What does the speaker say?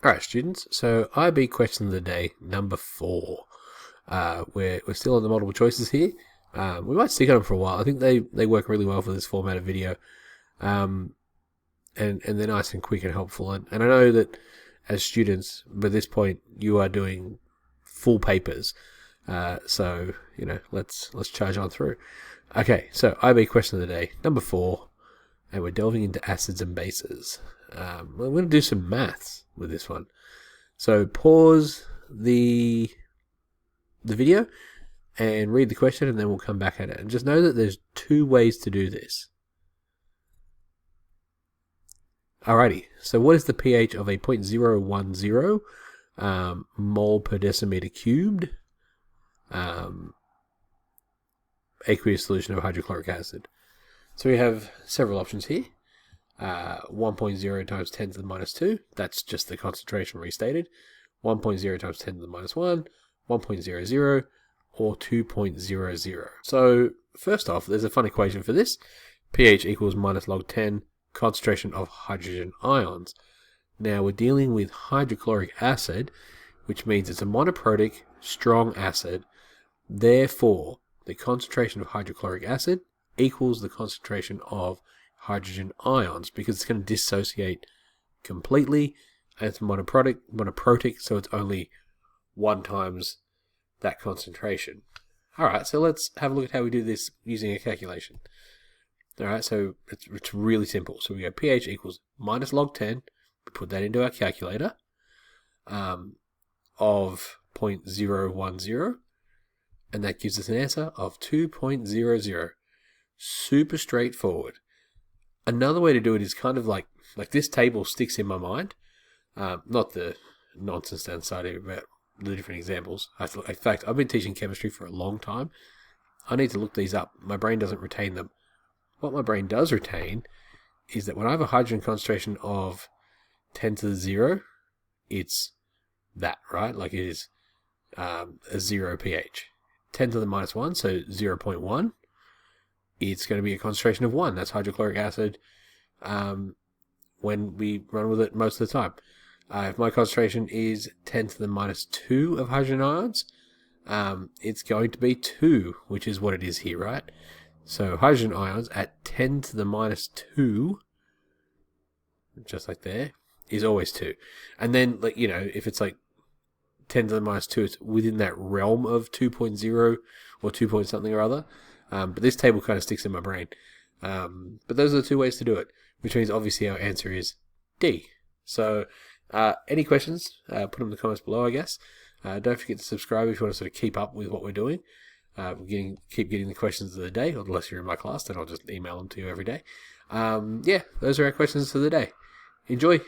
Alright, students, so IB question of the day, number 4. We're still on the multiple choices here. We might stick on them for a while. I think they work really well for this format of video. And they're nice and quick and helpful. And I know that as students, by this point, you are doing full papers. So, let's charge on through. Okay, so IB question of the day, number 4. And we're delving into acids and bases. We're going to do some maths with this one. So pause the video and read the question, and then we'll come back at it. And just know that there's 2 ways to do this. Alrighty, so what is the pH of a 0.010 mole per decimeter cubed aqueous solution of hydrochloric acid? So we have several options here. 1.0 times 10 to the minus 2, that's just the concentration restated. 1.0 times 10 to the minus 1, 1.00, or 2.00. So first off, there's a fun equation for this. pH equals minus log 10 concentration of hydrogen ions. Now we're dealing with hydrochloric acid, which means it's a monoprotic, strong acid. Therefore, the concentration of hydrochloric acid equals the concentration of hydrogen ions, because it's going to dissociate completely, and it's monoprotic, so it's only 1 times that concentration. Alright, so let's have a look at how we do this using a calculation. Alright, so it's really simple. So we go pH equals minus log 10, we put that into our calculator, of 0.010, and that gives us an answer of 2.00. Super straightforward. Another way to do it is kind of like this table sticks in my mind. Not the nonsense inside of it about the different examples. In fact, I've been teaching chemistry for a long time. I need to look these up. My brain doesn't retain them. What my brain does retain is that when I have a hydrogen concentration of 10 to the 0, it's that, right? Like it is a 0 pH. 10 to the minus 1, so 0.1. It's going to be a concentration of 1. That's hydrochloric acid when we run with it most of the time. If my concentration is 10 to the minus 2 of hydrogen ions, it's going to be 2, which is what it is here, right? So hydrogen ions at 10 to the minus 2, just like there, is always 2. And then, if it's like 10 to the minus 2, it's within that realm of 2.0 or 2 point something or other. But this table kind of sticks in my brain. But those are the 2 ways to do it, which means obviously our answer is D. So any questions, put them in the comments below, I guess. Don't forget to subscribe if you want to sort of keep up with what we're doing. Keep getting the questions of the day, unless you're in my class, then I'll just email them to you every day. Yeah, those are our questions for the day. Enjoy.